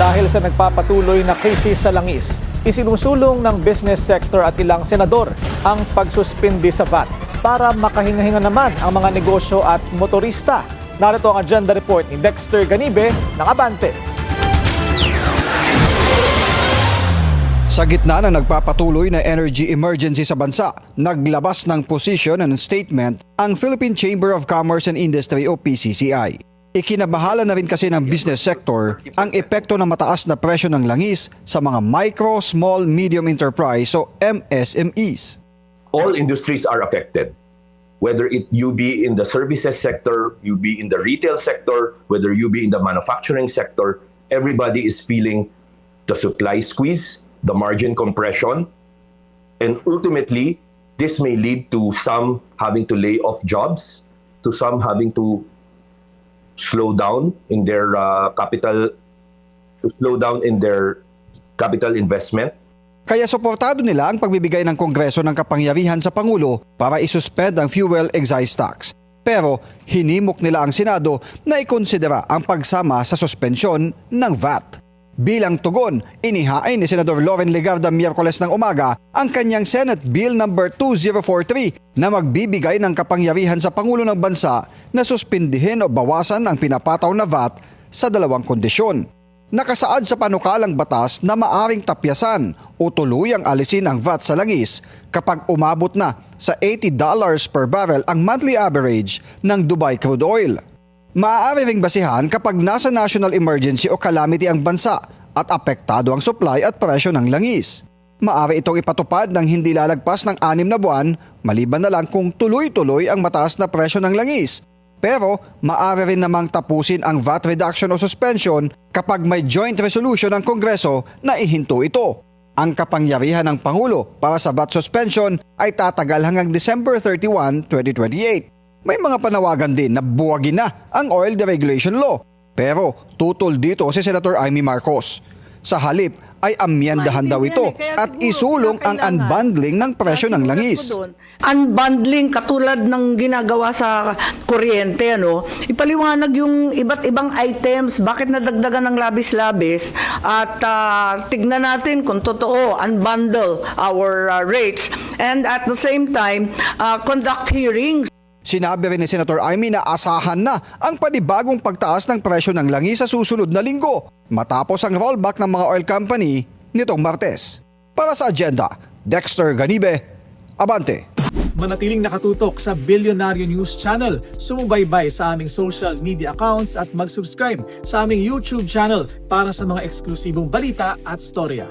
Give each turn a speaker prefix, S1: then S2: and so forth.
S1: Dahil sa nagpapatuloy na krisis sa langis, isinusulong ng business sector at ilang senador ang pagsuspindi sa VAT para makahinga-hinga naman ang mga negosyo at motorista. Narito ang agenda report ni Dexter Ganibe ng Abante.
S2: Sa gitna ng nagpapatuloy na energy emergency sa bansa, naglabas ng position and statement ang Philippine Chamber of Commerce and Industry o PCCI. Ikinabahala na rin kasi ng business sector ang epekto ng mataas na presyo ng langis sa mga micro, small, medium enterprise o MSMEs.
S3: All industries are affected. Whether you be in the services sector, you be in the retail sector, whether you be in the manufacturing sector, everybody is feeling the supply squeeze, the margin compression, and ultimately, this may lead to some having to lay off jobs, to some having to slow down in their capital investment.
S2: Kaya suportado nila ang pagbibigay ng Kongreso ng kapangyarihan sa Pangulo para isuspend ang fuel excise tax. Pero hinimok nila ang Senado na ikonsidera ang pagsama sa suspensyon ng VAT. Bilang tugon, inihain ni Senador Loren Legarda Miyerkules ng umaga ang kanyang Senate Bill No. 2043 na magbibigay ng kapangyarihan sa Pangulo ng Bansa na suspindihin o bawasan ang pinapataw na VAT sa dalawang kondisyon. Nakasaad sa panukalang batas na maaring tapyasan o tuluyang alisin ang VAT sa langis kapag umabot na sa $80 per barrel ang monthly average ng Dubai crude oil. Maaari ring basihan kapag nasa national emergency o calamity ang bansa at apektado ang supply at presyo ng langis. Maaari itong ipatupad ng hindi lalagpas ng 6 na buwan maliban na lang kung tuloy-tuloy ang mataas na presyo ng langis. Pero maaari rin namang tapusin ang VAT reduction o suspension kapag may joint resolution ng Kongreso na ihinto ito. Ang kapangyarihan ng Pangulo para sa VAT suspension ay tatagal hanggang December 31, 2028. May mga panawagan din na buwagin na ang oil deregulation law. Pero tutol dito si Senator Amy Marcos. Sa halip ay amyendahan daw ito at isulong ang unbundling ng presyo ng langis.
S4: Unbundling katulad ng ginagawa sa kuryente, ipaliwanag yung iba't ibang items, bakit nadagdagan ng labis-labis at tignan natin kung totoo, unbundle our rates and at the same time conduct hearings.
S2: Sinabi rin ni Senator Amy na asahan na ang panibagong pagtaas ng presyo ng langis sa susunod na linggo matapos ang rollback ng mga oil company nitong Martes. Para sa agenda, Dexter Ganibe, Abante.
S1: Manatiling nakatutok sa Bilyonaryo News Channel. Sumubaybay sa aming social media accounts at mag-subscribe sa aming YouTube channel para sa mga eksklusibong balita at storya.